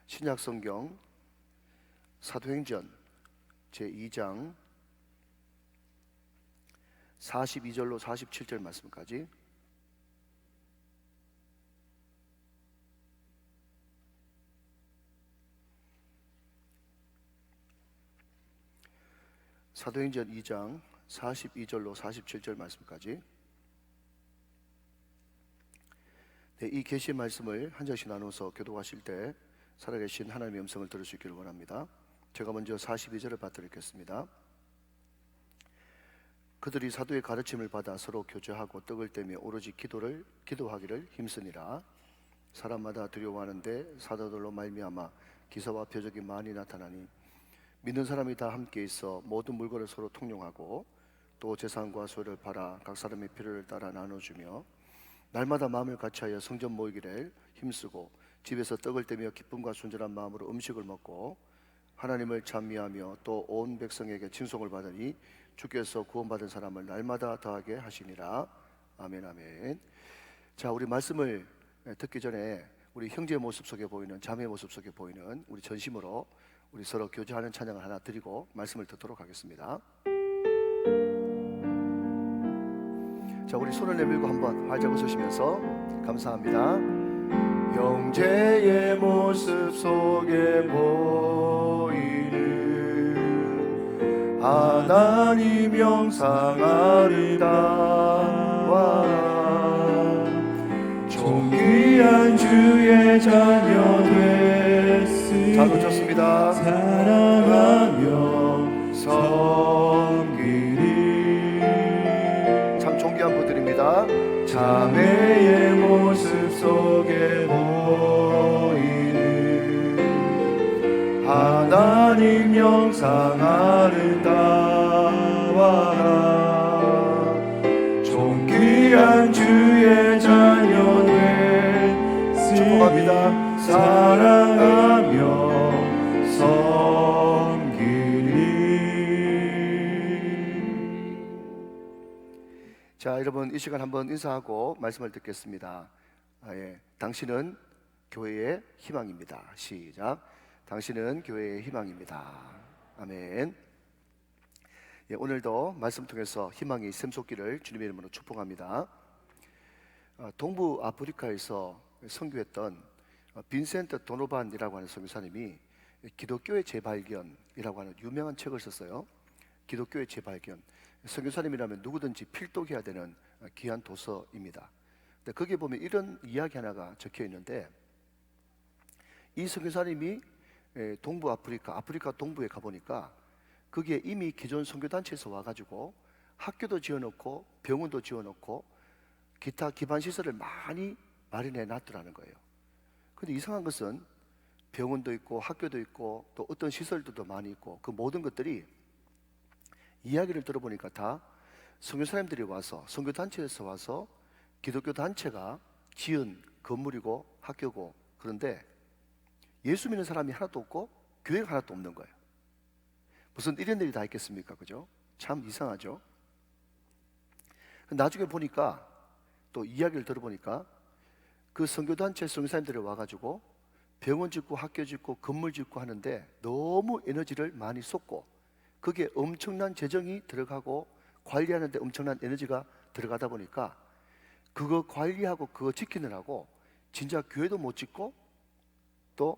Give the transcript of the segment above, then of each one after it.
신약성경 사도행전 제2장 42절로 47절 말씀까지 사도행전 2장 42절로 47절 말씀까지 이 계시의 말씀을 한 절씩 나눠서 교독하실 때 살아계신 하나님의 음성을 들을 수 있기를 원합니다. 제가 먼저 42절을 받들겠습니다. 그들이 사도의 가르침을 받아 서로 교제하고 떡을 떼며 오로지 기도하기를 힘쓰니라. 사람마다 두려워하는데 사도들로 말미암아 기사와 표적이 많이 나타나니 믿는 사람이 다 함께 있어 모든 물건을 서로 통용하고 또 재산과 소유를 팔아 각 사람의 필요를 따라 나눠주며 날마다 마음을 같이하여 성전 모이기를 힘쓰고 집에서 떡을 떼며 기쁨과 순전한 마음으로 음식을 먹고 하나님을 찬미하며 또 온 백성에게 칭송을 받으니 주께서 구원받은 사람을 날마다 더하게 하시니라. 아멘 아멘. 자, 우리 말씀을 듣기 전에 우리 형제의 모습 속에 보이는, 자매의 모습 속에 보이는 우리 전심으로 우리 서로 교제하는 찬양을 하나 드리고 말씀을 듣도록 하겠습니다. 자, 우리 손을 내밀고 한번 활짝 웃으시면서 감사합니다. 형제의 모습 속에 보이는 하나님 영상 아름다워 존귀한 주의 자녀 됐으니 잘 놓쳤습니다. 사랑하며 섬기리. 참 존귀한 분들입니다. 자매의 모습 속에 보이는 하나님 영상 아름다워라 존귀한 주의 자녀 됐으니 축복합니다. 사랑하며 자, 여러분 이 시간 한번 인사하고 말씀을 듣겠습니다. 당신은 교회의 희망입니다. 시작. 당신은 교회의 희망입니다. 아멘. 오늘도 말씀 통해서 희망이 샘솟기를 주님의 이름으로 축복합니다. 동부 아프리카에서 선교했던 빈센트 도노반이라고 하는 선교사님이 기독교의 재발견이라고 하는 유명한 책을 썼어요. 기독교의 재발견. 선교사님이라면 누구든지 필독해야 되는 귀한 도서입니다. 근데 거기에 보면 이런 이야기 하나가 적혀 있는데, 이 선교사님이 동부 아프리카 동부에 가보니까 거기에 이미 기존 선교단체에서 와가지고 학교도 지어놓고 병원도 지어놓고 기타 기반 시설을 많이 마련해 놨더라는 거예요. 근데 이상한 것은 병원도 있고 학교도 있고 또 어떤 시설들도 많이 있고 그 모든 것들이 이야기를 들어보니까 다 선교사님들이 와서 선교단체에서 와서 기독교 단체가 지은 건물이고 학교고, 그런데 예수 믿는 사람이 하나도 없고 교회가 하나도 없는 거예요. 무슨 이런 일이 다 있겠습니까? 그죠? 참 이상하죠? 나중에 보니까 또 이야기를 들어보니까 그 선교단체 선교사님들이 와가지고 병원 짓고 학교 짓고 건물 짓고 하는데 너무 에너지를 많이 쏟고 거기에 엄청난 재정이 들어가고 관리하는 데 엄청난 에너지가 들어가다 보니까 그거 관리하고 그거 지키느라고 진짜 교회도 못 짓고 또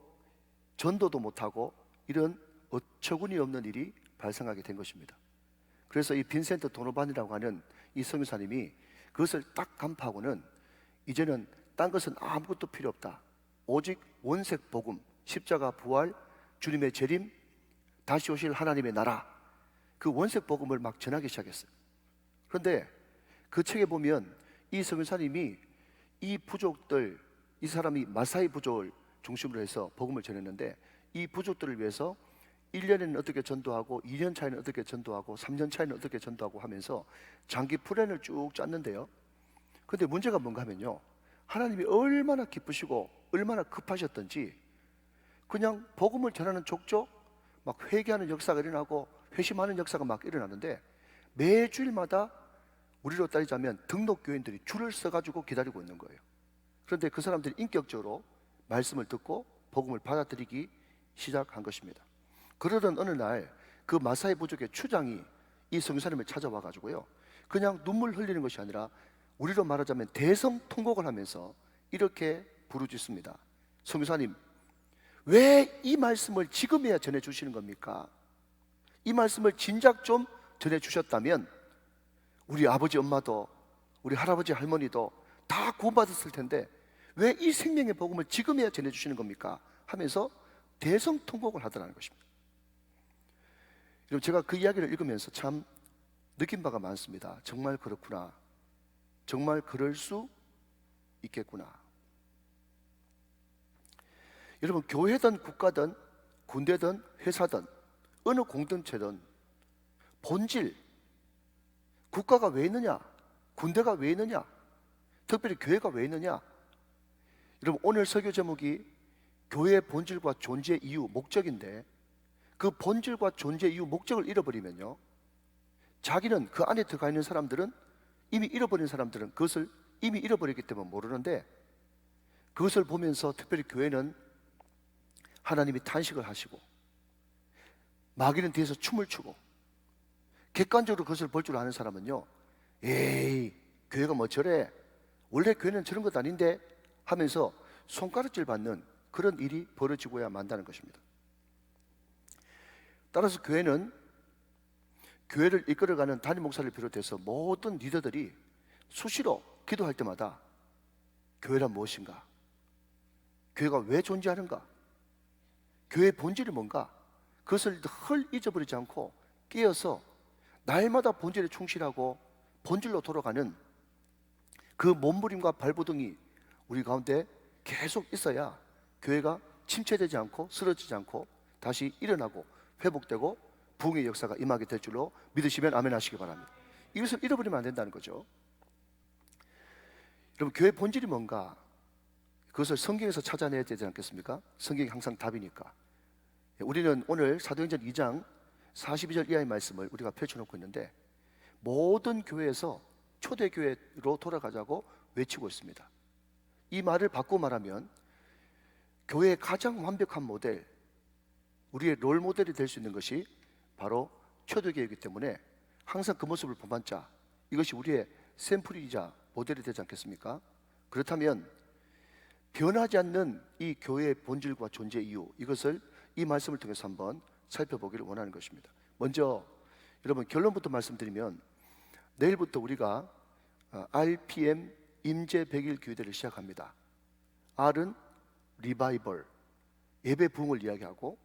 전도도 못하고 이런 어처구니 없는 일이 발생하게 된 것입니다. 그래서 이 빈센트 도노반이라고 하는 이 선교사님이 그것을 딱 간파하고는 이제는 딴 것은 아무것도 필요 없다. 오직 원색 복음, 십자가 부활, 주님의 재림, 다시 오실 하나님의 나라, 그 원색 복음을 막 전하기 시작했어요. 그런데 그 책에 보면 이 선교사님이 이 부족들, 이 사람이 마사이 부족을 중심으로 해서 복음을 전했는데 이 부족들을 위해서 1년에는 어떻게 전도하고 2년 차에는 어떻게 전도하고 3년 차에는 어떻게 전도하고 하면서 장기 플랜을 쭉 짰는데요. 그런데 문제가 뭔가 하면요, 하나님이 얼마나 기쁘시고 얼마나 급하셨던지 그냥 복음을 전하는 족족 막 회개하는 역사가 일어나고 회심하는 역사가 막 일어나는데 매주일마다 우리로 따지자면 등록교인들이 줄을 서가지고 기다리고 있는 거예요. 그런데 그 사람들이 인격적으로 말씀을 듣고 복음을 받아들이기 시작한 것입니다. 그러던 어느 날 그 마사이 부족의 추장이 이 선교사님을 찾아와 가지고요, 그냥 눈물 흘리는 것이 아니라 우리로 말하자면 대성통곡을 하면서 이렇게 부르짖습니다. 선교사님, 왜 이 말씀을 지금에야 전해주시는 겁니까? 이 말씀을 진작 좀 전해주셨다면 우리 아버지 엄마도 우리 할아버지 할머니도 다 구원받았을 텐데 왜 이 생명의 복음을 지금에야 전해주시는 겁니까? 하면서 대성통곡을 하더라는 것입니다. 여러분, 제가 그 이야기를 읽으면서 참 느낀 바가 많습니다. 정말 그렇구나, 정말 그럴 수 있겠구나. 여러분, 교회든 국가든 군대든 회사든 어느 공동체든 본질, 국가가 왜 있느냐, 군대가 왜 있느냐, 특별히 교회가 왜 있느냐. 여러분, 오늘 설교 제목이 교회의 본질과 존재 이유, 목적인데 그 본질과 존재 이유, 목적을 잃어버리면요, 자기는 그 안에 들어가 있는 사람들은, 이미 잃어버린 사람들은 그것을 이미 잃어버렸기 때문에 모르는데, 그것을 보면서 특별히 교회는 하나님이 탄식을 하시고 마귀는 뒤에서 춤을 추고, 객관적으로 그것을 볼 줄 아는 사람은요, 에이, 교회가 뭐 저래, 원래 교회는 저런 것 아닌데 하면서 손가락질 받는 그런 일이 벌어지고야 만다는 것입니다. 따라서 교회는, 교회를 이끌어가는 담임 목사를 비롯해서 모든 리더들이 수시로 기도할 때마다 교회란 무엇인가, 교회가 왜 존재하는가, 교회의 본질이 뭔가, 그것을 헐 잊어버리지 않고 깨어서 날마다 본질에 충실하고 본질로 돌아가는 그 몸부림과 발버둥이 우리 가운데 계속 있어야 교회가 침체되지 않고 쓰러지지 않고 다시 일어나고 회복되고 부흥의 역사가 임하게 될 줄로 믿으시면 아멘 하시기 바랍니다. 이것을 잃어버리면 안 된다는 거죠. 여러분, 교회의 본질이 뭔가, 그것을 성경에서 찾아내야 되지 않겠습니까? 성경이 항상 답이니까. 우리는 오늘 사도행전 2장 42절 이하의 말씀을 우리가 펼쳐놓고 있는데, 모든 교회에서 초대교회로 돌아가자고 외치고 있습니다. 이 말을 바꾸어 말하면 교회의 가장 완벽한 모델, 우리의 롤 모델이 될 수 있는 것이 바로 초대교회이기 때문에 항상 그 모습을 본받자, 이것이 우리의 샘플이자 모델이 되지 않겠습니까? 그렇다면 변하지 않는 이 교회의 본질과 존재 이유, 이것을 이 말씀을 통해서 한번 살펴보기를 원하는 것입니다. 먼저 여러분, 결론부터 말씀드리면, 내일부터 우리가 RPM 임재 100일 교회대를 시작합니다. R은 리바이벌, 예배 부흥을 이야기하고,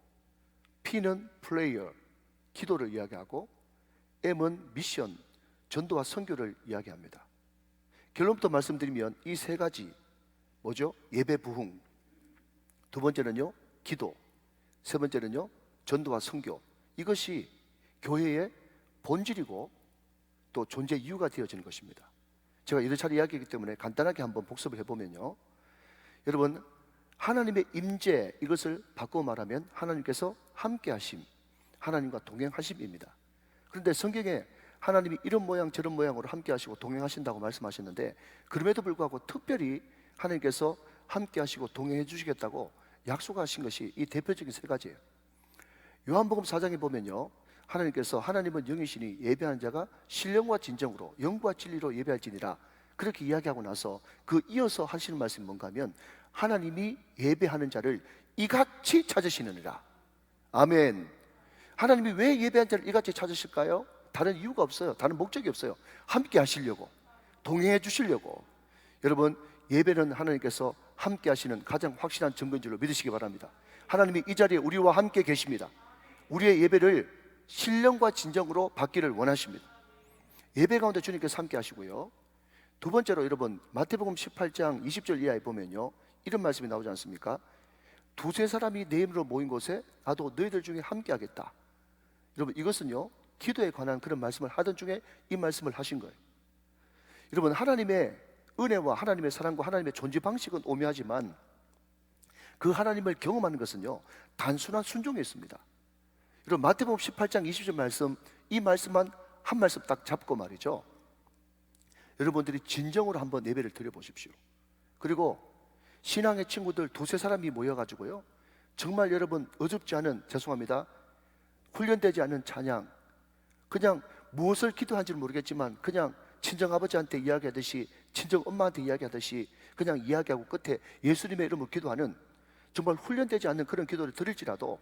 P는 플레이어, 기도를 이야기하고, M은 미션, 전도와 선교를 이야기합니다. 결론부터 말씀드리면 이 세 가지, 뭐죠? 예배 부흥, 두 번째는요 기도, 세 번째는요 전도와 선교, 이것이 교회의 본질이고 또 존재 이유가 되어지는 것입니다. 제가 여러 차례 이야기하기 때문에 간단하게 한번 복습을 해보면요, 여러분, 하나님의 임재, 이것을 바꾸어 말하면 하나님께서 함께 하심, 하나님과 동행하심입니다. 그런데 성경에 하나님이 이런 모양 저런 모양으로 함께 하시고 동행하신다고 말씀하셨는데, 그럼에도 불구하고 특별히 하나님께서 함께 하시고 동행해 주시겠다고 약속하신 것이 이 대표적인 세 가지예요. 요한복음 4장에 보면요, 하나님께서, 하나님은 영이시니 예배하는 자가 신령과 진정으로 영과 진리로 예배할지니라, 그렇게 이야기하고 나서 그 이어서 하시는 말씀이 뭔가 하면, 하나님이 예배하는 자를 이같이 찾으시느니라. 아멘. 하나님이 왜 예배하는 자를 이같이 찾으실까요? 다른 이유가 없어요. 다른 목적이 없어요. 함께 하시려고, 동행해 주시려고. 여러분, 예배는 하나님께서 함께 하시는 가장 확실한 증거인 줄로 믿으시기 바랍니다. 하나님이 이 자리에 우리와 함께 계십니다. 우리의 예배를 신령과 진정으로 받기를 원하십니다. 예배 가운데 주님께서 함께 하시고요, 두 번째로 여러분, 마태복음 18장 20절 이하에 보면요, 이런 말씀이 나오지 않습니까? 두세 사람이 내 이름으로 모인 곳에 나도 너희들 중에 함께 하겠다. 여러분, 이것은요 기도에 관한 그런 말씀을 하던 중에 이 말씀을 하신 거예요. 여러분, 하나님의 은혜와 하나님의 사랑과 하나님의 존재 방식은 오묘하지만 그 하나님을 경험하는 것은요 단순한 순종에 있습니다. 여러분, 마태복음 18장 20절 말씀, 이 말씀만 한 말씀 딱 잡고 말이죠, 여러분들이 진정으로 한번 예배를 드려보십시오. 그리고 신앙의 친구들 두세 사람이 모여가지고요, 정말 여러분 어줍지 않은, 죄송합니다, 훈련되지 않은 찬양, 그냥 무엇을 기도한지는 모르겠지만 그냥 친정아버지한테 이야기하듯이, 친정엄마한테 이야기하듯이 그냥 이야기하고 끝에 예수님의 이름으로 기도하는, 정말 훈련되지 않는 그런 기도를 드릴지라도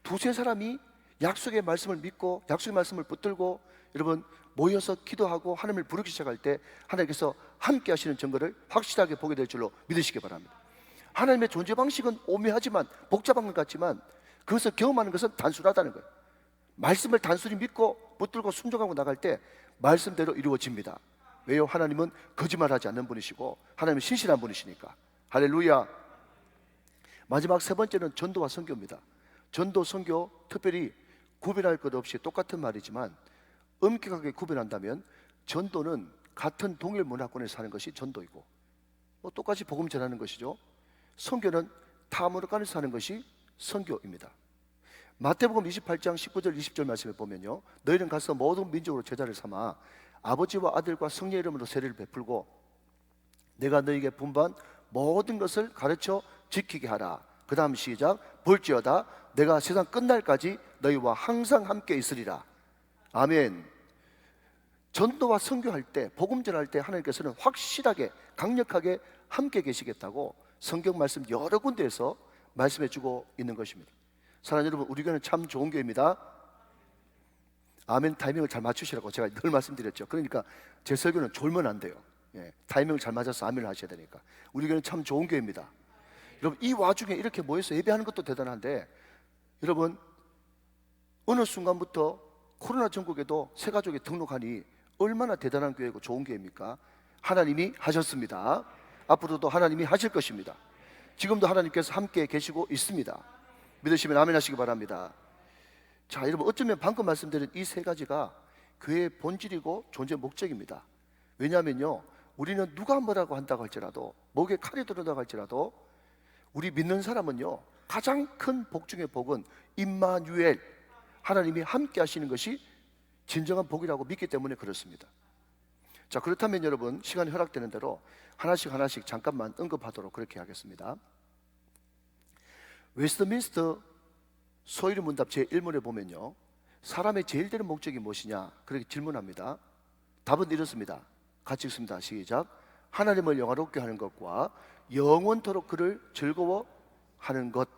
두세 사람이 약속의 말씀을 믿고 약속의 말씀을 붙들고 여러분 모여서 기도하고 하나님을 부르기 시작할 때 하나님께서 함께 하시는 증거를 확실하게 보게 될 줄로 믿으시기 바랍니다. 하나님의 존재 방식은 오묘하지만 복잡한 것 같지만 그것을 경험하는 것은 단순하다는 거예요. 말씀을 단순히 믿고 붙들고 순종하고 나갈 때 말씀대로 이루어집니다. 왜요? 하나님은 거짓말하지 않는 분이시고 하나님은 신실한 분이시니까. 할렐루야. 마지막 세 번째는 전도와 선교입니다. 전도, 선교, 특별히 구별할 것 없이 똑같은 말이지만 엄격하게 구별한다면 전도는 같은 동일 문화권에서 사는 것이 전도이고 똑같이 복음 전하는 것이죠. 선교는 타 문화권에서 사는 것이 선교입니다. 마태복음 28장 19절 20절 말씀에 보면요, 너희는 가서 모든 민족으로 제자를 삼아 아버지와 아들과 성령의 이름으로 세례를 베풀고 내가 너희에게 분부한 모든 것을 가르쳐 지키게 하라. 그 다음 시작. 볼지어다 내가 세상 끝날까지 너희와 항상 함께 있으리라. 아멘. 전도와 선교할 때, 복음 전할 때 하나님께서는 확실하게 강력하게 함께 계시겠다고 성경 말씀 여러 군데에서 말씀해 주고 있는 것입니다. 사랑하는 여러분, 우리 교회는 참 좋은 교회입니다. 아멘. 타이밍을 잘 맞추시라고 제가 늘 말씀드렸죠. 그러니까 제 설교는 졸면 안 돼요. 타이밍을 잘 맞아서 아멘을 하셔야 되니까. 우리 교회는 참 좋은 교회입니다. 여러분, 이 와중에 이렇게 모여서 예배하는 것도 대단한데 여러분, 어느 순간부터 코로나 전국에도 새가족이 등록하니 얼마나 대단한 교회고 좋은 교회입니까? 하나님이 하셨습니다. 앞으로도 하나님이 하실 것입니다. 지금도 하나님께서 함께 계시고 있습니다. 믿으시면 아멘 하시기 바랍니다. 자, 여러분, 어쩌면 방금 말씀드린 이 세 가지가 교회의 본질이고 존재 목적입니다. 왜냐하면요, 우리는 누가 뭐라고 한다고 할지라도, 목에 칼이 들어온다고 할지라도 우리 믿는 사람은요, 가장 큰 복 중의 복은 임마누엘, 하나님이 함께 하시는 것이 진정한 복이라고 믿기 때문에 그렇습니다. 자, 그렇다면 여러분, 시간이 허락되는 대로 하나씩 잠깐만 언급하도록 그렇게 하겠습니다. 웨스트민스터 소위의 문답 제1문에 보면요, 사람의 제일 되는 목적이 무엇이냐 그렇게 질문합니다. 답은 이렇습니다. 같이 읽습니다. 시작. 하나님을 영화롭게 하는 것과 영원토록 그를 즐거워하는 것,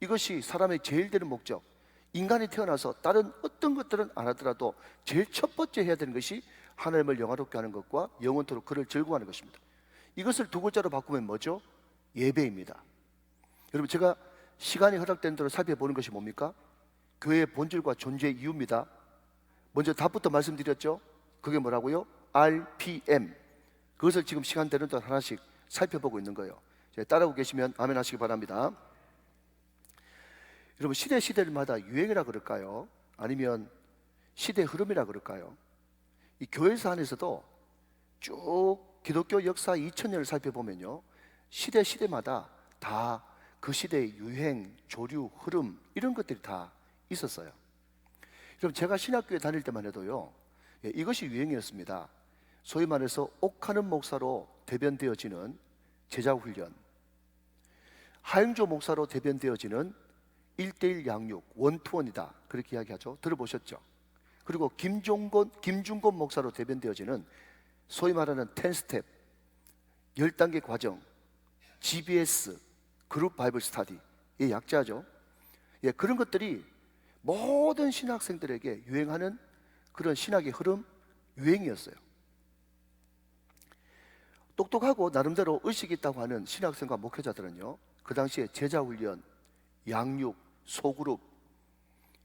이것이 사람의 제일 되는 목적. 인간이 태어나서 다른 어떤 것들은 안 하더라도 제일 첫 번째 해야 되는 것이 하나님을 영화롭게 하는 것과 영원토록 그를 즐거워하는 것입니다. 이것을 두 글자로 바꾸면 뭐죠? 예배입니다. 여러분, 제가 시간이 허락된 대로 살펴보는 것이 뭡니까? 교회의 본질과 존재 이유입니다. 먼저 답부터 말씀드렸죠? 그게 뭐라고요? RPM. 그것을 지금 시간 되는 동안 하나씩 살펴보고 있는 거예요. 따라오고 계시면 아멘 하시기 바랍니다. 여러분, 시대마다 유행이라 그럴까요? 아니면 시대 흐름이라 그럴까요? 이 교회사 안에서도 쭉 기독교 역사 2000년을 살펴보면요, 시대마다 다 그 시대의 유행, 조류, 흐름, 이런 것들이 다 있었어요. 여러분, 제가 신학교에 다닐 때만 해도요, 이것이 유행이었습니다. 소위 말해서 옥하는 목사로 대변되어지는 제자훈련, 하영조 목사로 대변되어지는 1:1 양육, 원투원이다, 그렇게 이야기하죠. 들어보셨죠? 그리고 김중곤 목사로 대변되어지는 소위 말하는 10스텝, 10단계 과정, GBS, 그룹 바이블 스타디의 약자죠. 그런 것들이 모든 신학생들에게 유행하는 그런 신학의 흐름, 유행이었어요. 똑똑하고 나름대로 의식이 있다고 하는 신학생과 목회자들은요, 그 당시에 제자훈련, 양육, 소그룹,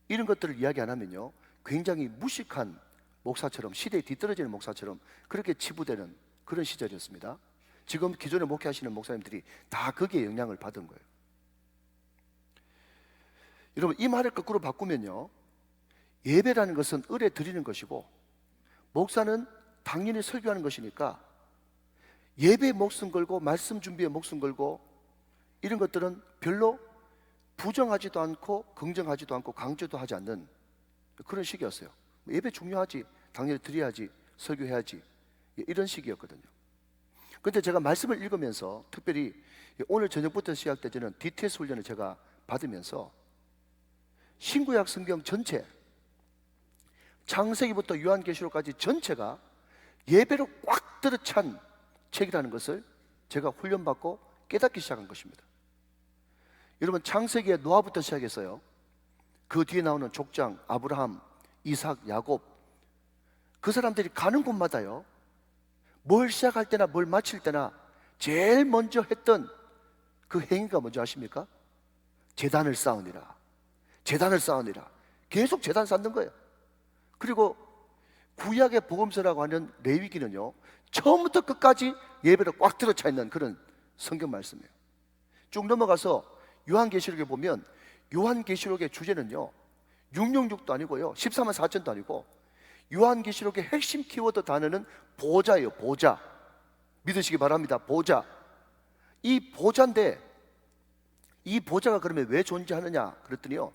이런 것들을 이야기 안 하면요, 굉장히 무식한 목사처럼, 시대에 뒤떨어지는 목사처럼 그렇게 치부되는 그런 시절이었습니다. 지금 기존에 목회하시는 목사님들이 다 거기에 영향을 받은 거예요. 여러분, 이 말을 거꾸로 바꾸면요, 예배라는 것은 의뢰 드리는 것이고 목사는 당연히 설교하는 것이니까 예배에 목숨 걸고 말씀 준비에 목숨 걸고 이런 것들은 별로 부정하지도 않고 긍정하지도 않고 강조도 하지 않는 그런 시기였어요. 예배 중요하지, 당연히 드려야지, 설교해야지, 이런 시기였거든요. 그런데 제가 말씀을 읽으면서 특별히 오늘 저녁부터 시작되는 DTS 훈련을 제가 받으면서 신구약 성경 전체, 창세기부터 요한계시록까지 전체가 예배로 꽉 들어찬 책이라는 것을 제가 훈련받고 깨닫기 시작한 것입니다. 여러분, 창세기에 노아부터 시작했어요. 그 뒤에 나오는 족장, 아브라함, 이삭, 야곱, 그 사람들이 가는 곳마다요, 뭘 시작할 때나 뭘 마칠 때나 제일 먼저 했던 그 행위가 뭔지 아십니까? 제단을 쌓으니라. 제단을 쌓으니라. 계속 제단 쌓는 거예요. 그리고 구약의 복음서라고 하는 레위기는요, 처음부터 끝까지 예배로 꽉 들어차 있는 그런 성경 말씀이에요. 쭉 넘어가서 요한계시록에 보면 요한계시록의 주제는요, 666도 아니고요, 14만 4천도 아니고, 요한계시록의 핵심 키워드 단어는 보좌예요. 보좌. 믿으시기 바랍니다. 보좌. 이 보좌인데, 이 보좌가 그러면 왜 존재하느냐 그랬더니요,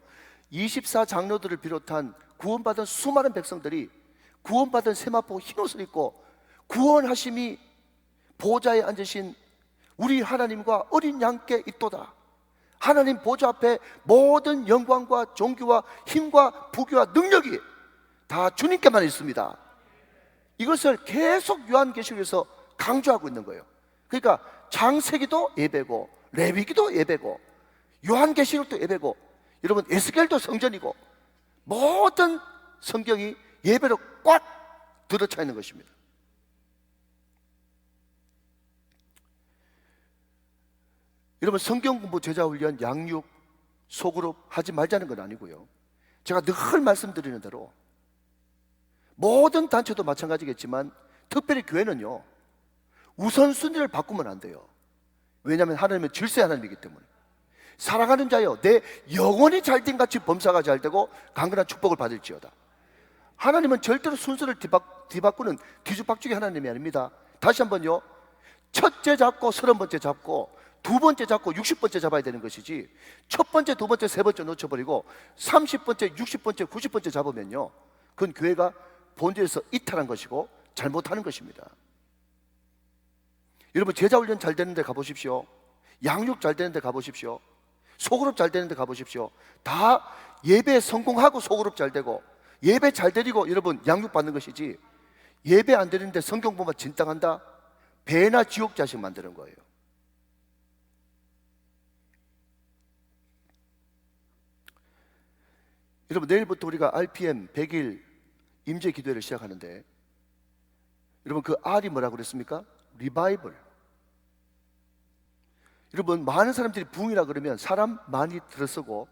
24장로들을 비롯한 구원받은 수많은 백성들이 구원받은 세마포 흰옷을 입고 구원하심이 보좌에 앉으신 우리 하나님과 어린 양께 있도다. 하나님 보좌 앞에 모든 영광과 존귀와 힘과 부귀와 능력이 다 주님께만 있습니다. 이것을 계속 요한계시록에서 강조하고 있는 거예요. 그러니까 창세기도 예배고, 레위기도 예배고, 요한계시록도 예배고, 여러분 에스겔도 성전이고, 모든 성경이 예배로 꽉 들어차 있는 것입니다. 여러분, 성경 공부, 제자 훈련, 양육, 소그룹 하지 말자는 건 아니고요, 제가 늘 말씀드리는 대로 모든 단체도 마찬가지겠지만 특별히 교회는요, 우선순위를 바꾸면 안 돼요. 왜냐하면 하나님은 질서의 하나님이기 때문에. 살아가는 자여, 내 영혼이 잘된 같이 범사가 잘되고 강건한 축복을 받을지어다. 하나님은 절대로 순서를 뒤바꾸는 뒤죽박죽의 하나님이 아닙니다. 다시 한번요, 첫째 잡고 30번째 잡고 두 번째 잡고 60번째 잡아야 되는 것이지, 첫 번째, 두 번째, 세 번째 놓쳐버리고 30번째, 60번째, 90번째 잡으면요, 그건 교회가 본질에서 이탈한 것이고 잘못하는 것입니다. 여러분, 제자훈련 잘 되는 데 가보십시오. 양육 잘 되는 데 가보십시오. 소그룹 잘 되는 데 가보십시오. 다 예배 성공하고 소그룹 잘 되고, 예배 잘 드리고 여러분 양육 받는 것이지, 예배 안 드리는데 성경 보면 진땅한다? 배나 지옥 자식 만드는 거예요. 여러분, 내일부터 우리가 RPM 100일 임재 기도회를 시작하는데, 여러분 그 R이 뭐라고 그랬습니까? 리바이벌. 여러분, 많은 사람들이 부흥이라 그러면 사람 많이 들어서고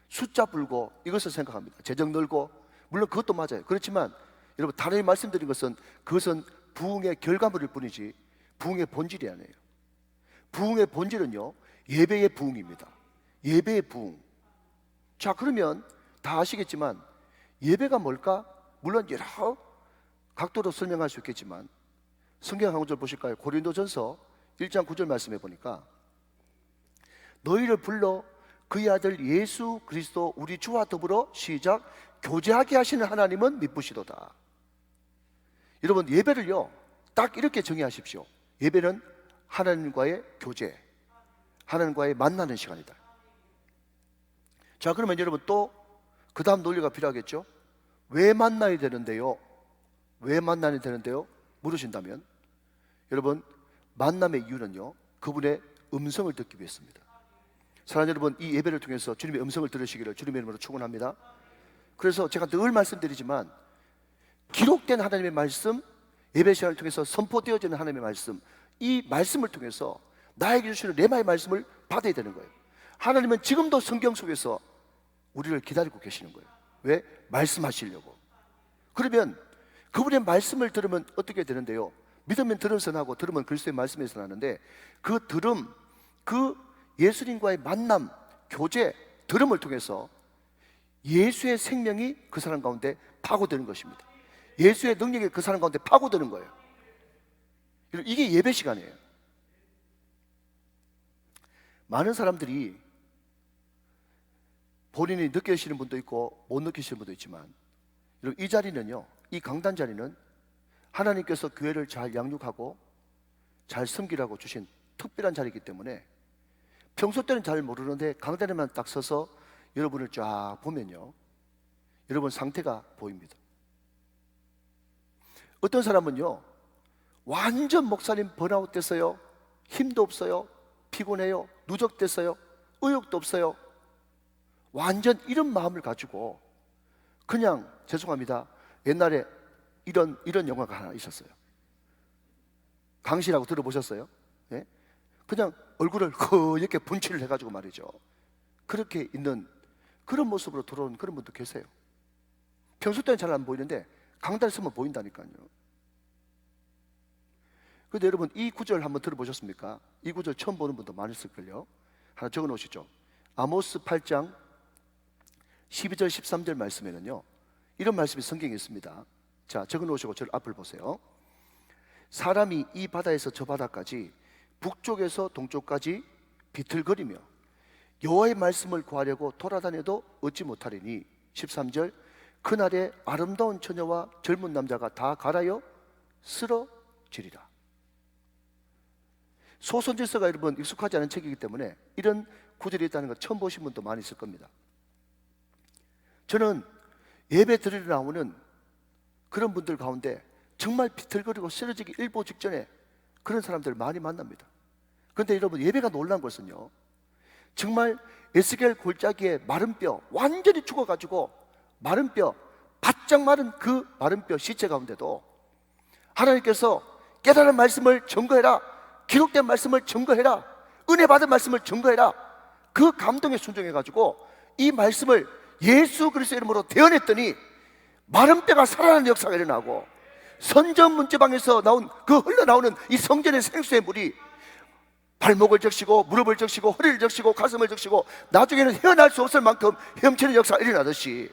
숫자 불고 이것을 생각합니다. 재정 늘고, 물론 그것도 맞아요. 그렇지만 여러분, 다른 말씀드린 것은 그것은 부흥의 결과물일 뿐이지 부흥의 본질이 아니에요. 부흥의 본질은요, 예배의 부흥입니다. 예배의 부흥. 자, 그러면 다 아시겠지만 예배가 뭘까? 물론 여러 각도로 설명할 수 있겠지만 성경 한 구절 보실까요? 고린도전서 1장 9절 말씀해 보니까, 너희를 불러 그의 아들 예수 그리스도 우리 주와 더불어 시작 교제하게 하시는 하나님은 미쁘시도다. 여러분, 예배를요 딱 이렇게 정의하십시오. 예배는 하나님과의 교제, 하나님과의 만나는 시간이다. 자, 그러면 여러분 또 그 다음 논리가 필요하겠죠? 왜 만나야 되는데요? 왜 만나야 되는데요? 물으신다면, 여러분, 만남의 이유는요, 그분의 음성을 듣기 위해서입니다. 사랑하는 여러분, 이 예배를 통해서 주님의 음성을 들으시기를 주님의 이름으로 축원합니다. 그래서 제가 늘 말씀드리지만, 기록된 하나님의 말씀, 예배 시간을 통해서 선포되어지는 하나님의 말씀, 이 말씀을 통해서 나에게 주시는 레마의 말씀을 받아야 되는 거예요. 하나님은 지금도 성경 속에서 우리를 기다리고 계시는 거예요. 왜? 말씀하시려고. 그러면 그분의 말씀을 들으면 어떻게 되는데요? 믿으면 들음서 나고 들으면 그리스도의 말씀에서 나는데, 그 들음, 그 예수님과의 만남, 교제, 들음을 통해서 예수의 생명이 그 사람 가운데 파고드는 것입니다. 예수의 능력이 그 사람 가운데 파고드는 거예요. 이게 예배 시간이에요. 많은 사람들이 본인이 느끼시는 분도 있고 못 느끼시는 분도 있지만, 이 자리는요, 이 강단 자리는 하나님께서 교회를 잘 양육하고 잘 섬기라고 주신 특별한 자리이기 때문에 평소 때는 잘 모르는데 강단에만 딱 서서 여러분을 쫙 보면요, 여러분 상태가 보입니다. 어떤 사람은요, 완전 목사님 번아웃 됐어요, 힘도 없어요, 피곤해요, 누적됐어요, 의욕도 없어요, 완전 이런 마음을 가지고 그냥, 죄송합니다, 옛날에 이런 영화가 하나 있었어요. 강시라고 들어보셨어요? 예? 그냥 얼굴을 이렇게 분칠을 해가지고 말이죠, 그렇게 있는 그런 모습으로 들어오는 그런 분도 계세요. 평소 때는 잘 안 보이는데 강단에 서면 보인다니까요. 그런데 여러분, 이 구절 한번 들어보셨습니까? 이 구절 처음 보는 분도 많으실걸요. 하나 적어 놓으시죠. 아모스 8장 12절 13절 말씀에는요, 이런 말씀이 성경에 있습니다. 자, 적어 놓으시고 저를 앞을 보세요. 사람이 이 바다에서 저 바다까지, 북쪽에서 동쪽까지 비틀거리며 여호와의 말씀을 구하려고 돌아다녀도 얻지 못하리니, 13절, 그날에 아름다운 처녀와 젊은 남자가 다 갈아여 쓰러지리라. 소선지서가 여러분 익숙하지 않은 책이기 때문에 이런 구절이 있다는 걸 처음 보신 분도 많이 있을 겁니다. 저는 예배 드리러 나오는 그런 분들 가운데 정말 비틀거리고 쓰러지기 일보 직전에 그런 사람들을 많이 만납니다. 그런데 여러분, 예배가 놀란 것은요, 정말 에스겔 골짜기에 마른 뼈, 완전히 죽어가지고 마른 뼈, 바짝 마른 그 마른 뼈 시체 가운데도 하나님께서 깨달은 말씀을 증거해라, 기록된 말씀을 증거해라, 은혜 받은 말씀을 증거해라, 그 감동에 순종해가지고 이 말씀을 예수 그리스도의 이름으로 대언했더니 마른 뼈가 살아나는 역사가 일어나고, 선전 문제방에서 나온 그 흘러나오는 이 성전의 생수의 물이 발목을 적시고 무릎을 적시고 허리를 적시고 가슴을 적시고 나중에는 헤어날 수 없을 만큼 헤엄치는 역사가 일어나듯이,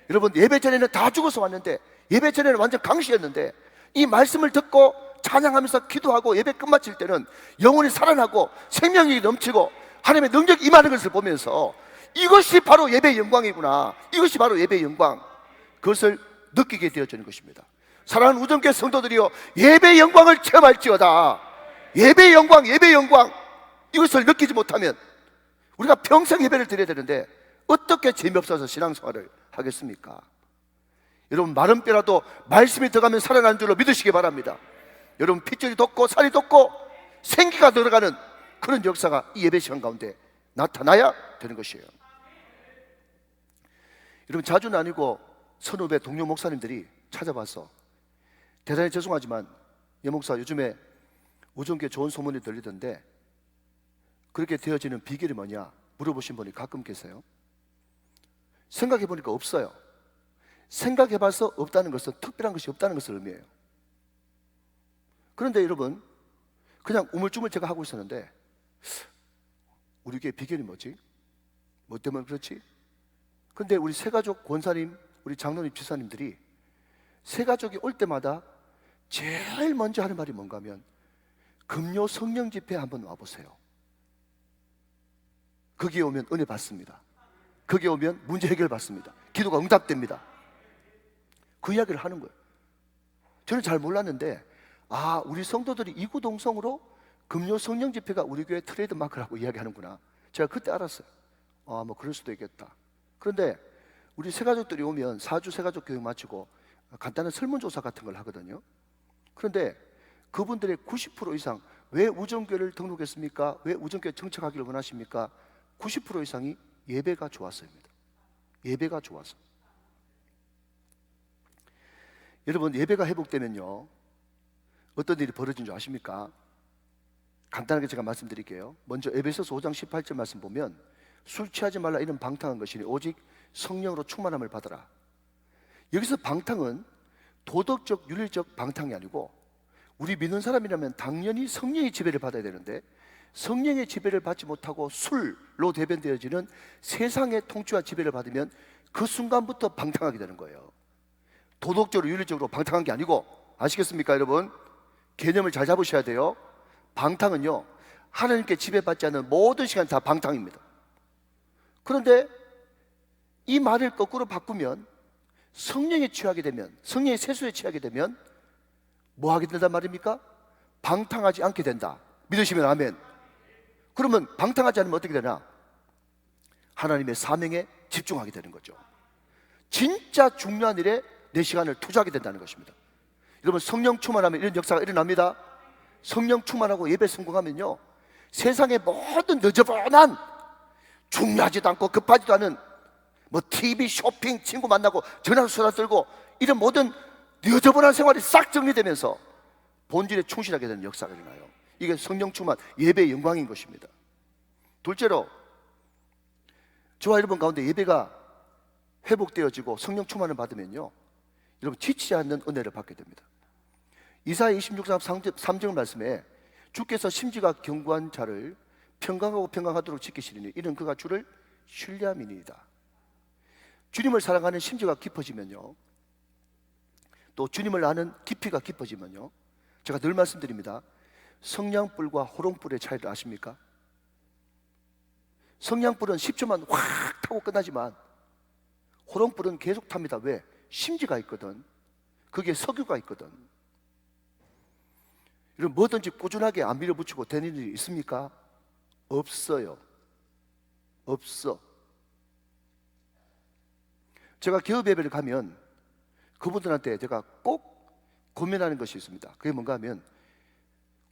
여러분, 예배 전에는 다 죽어서 왔는데, 예배 전에는 완전 강시였는데, 이 말씀을 듣고 찬양하면서 기도하고 예배 끝마칠 때는 영혼이 살아나고 생명력이 넘치고 하나님의 능력이 임하는 것을 보면서 이것이 바로 예배의 영광이구나, 이것이 바로 예배의 영광, 그것을 느끼게 되어지는 것입니다. 사랑하는 우정교회 성도들이여, 예배의 영광을 체험할지어다. 예배의 영광, 예배의 영광, 이것을 느끼지 못하면 우리가 평생 예배를 드려야 되는데 어떻게 재미없어서 신앙생활을 하겠습니까? 여러분, 마른 뼈라도 말씀이 들어가면 살아나는 줄로 믿으시기 바랍니다. 여러분, 핏줄이 돋고 살이 돋고 생기가 들어가는 그런 역사가 이 예배 시간 가운데 나타나야 되는 것이에요. 여러분, 자주는 아니고 선후배 동료 목사님들이 찾아와서, 대단히 죄송하지만 예 목사, 요즘에 우정교회 좋은 소문이 들리던데 그렇게 되어지는 비결이 뭐냐 물어보신 분이 가끔 계세요. 생각해보니까 없어요. 생각해봐서 없다는 것은 특별한 것이 없다는 것을 의미해요. 그런데 여러분, 그냥 우물쭈물 제가 하고 있었는데 우리 교회 비결이 뭐지? 뭐 때문에 그렇지? 근데 우리 새가족 권사님, 우리 장로님, 지사님들이 새가족이 올 때마다 제일 먼저 하는 말이 뭔가 하면, 금요 성령 집회 한번 와보세요. 거기에 오면 은혜 받습니다. 거기에 오면 문제 해결 받습니다. 기도가 응답됩니다. 그 이야기를 하는 거예요. 저는 잘 몰랐는데, 우리 성도들이 이구동성으로 금요 성령 집회가 우리 교회 트레이드 마크라고 이야기하는구나. 제가 그때 알았어요. 뭐 그럴 수도 있겠다. 그런데 우리 새가족들이 오면 4주 새가족 교육 마치고 간단한 설문조사 같은 걸 하거든요. 그런데 그분들의 90% 이상, 왜 우정교회를 등록했습니까? 왜 우정교회 정착하기를 원하십니까? 90% 이상이 예배가 좋았습니다. 예배가 좋아서. 여러분, 예배가 회복되면요, 어떤 일이 벌어진 줄 아십니까? 간단하게 제가 말씀드릴게요. 먼저 에베소서 5장 18절 말씀 보면, 술 취하지 말라 이런 방탕한 것이니 오직 성령으로 충만함을 받으라. 여기서 방탕은 도덕적 윤리적 방탕이 아니고, 우리 믿는 사람이라면 당연히 성령의 지배를 받아야 되는데 성령의 지배를 받지 못하고 술로 대변되어지는 세상의 통치와 지배를 받으면 그 순간부터 방탕하게 되는 거예요. 도덕적으로 윤리적으로 방탕한 게 아니고, 아시겠습니까 여러분? 개념을 잘 잡으셔야 돼요. 방탕은요, 하나님께 지배받지 않는 모든 시간 다 방탕입니다. 그런데 이 말을 거꾸로 바꾸면, 성령에 취하게 되면, 성령의 세수에 취하게 되면 뭐 하게 된단 말입니까? 방탕하지 않게 된다. 믿으시면 아멘. 그러면 방탕하지 않으면 어떻게 되나? 하나님의 사명에 집중하게 되는 거죠. 진짜 중요한 일에 내 시간을 투자하게 된다는 것입니다. 여러분, 성령 충만하면 이런 역사가 일어납니다. 성령 충만하고 예배 성공하면요, 세상의 모든 너저분한, 중요하지도 않고 급하지도 않은 뭐 TV, 쇼핑, 친구 만나고 전화 수다 들고 이런 모든 너저분한 생활이 싹 정리되면서 본질에 충실하게 되는 역사가 일어나요. 이게 성령 충만, 예배의 영광인 것입니다. 둘째로, 저와 여러분 가운데 예배가 회복되어지고 성령 충만을 받으면요, 여러분 지치지 않는 은혜를 받게 됩니다. 이사야 26장 3절 말씀에 주께서 심지가 견고한 자를 평강하고 평강하도록 지키시리니 이는 그가 주를 신뢰함이니이다. 주님을 사랑하는 심지가 깊어지면요, 또 주님을 아는 깊이가 깊어지면요, 제가 늘 말씀드립니다. 성냥불과 호롱불의 차이를 아십니까? 성냥불은 10초만 확 타고 끝나지만 호롱불은 계속 탑니다. 왜? 심지가 있거든. 거기에 석유가 있거든. 이런 뭐든지 꾸준하게 안 밀어붙이고 되는 일이 있습니까? 없어요. 없어. 제가 기업 예배를 가면 그분들한테 제가 꼭 고민하는 것이 있습니다. 그게 뭔가 하면,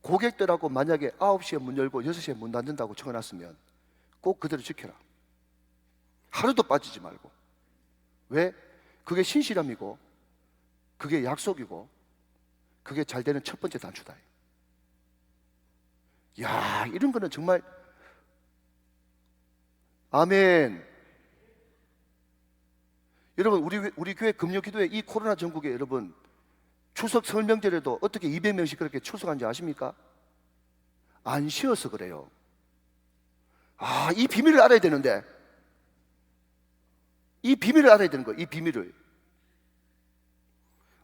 고객들하고 만약에 9시에 문 열고 6시에 문 닫는다고 적어놨으면 꼭 그대로 지켜라. 하루도 빠지지 말고. 왜? 그게 신실함이고, 그게 약속이고, 그게 잘 되는 첫 번째 단추다. 야, 이런 거는 정말, 아멘. 여러분, 우리 교회 금요기도회 이 코로나 전국에 여러분 추석 설 명절에도 어떻게 200명씩 그렇게 출석한지 아십니까? 안 쉬어서 그래요. 아, 이 비밀을 알아야 되는데, 이 비밀을 알아야 되는 거예요. 이 비밀을.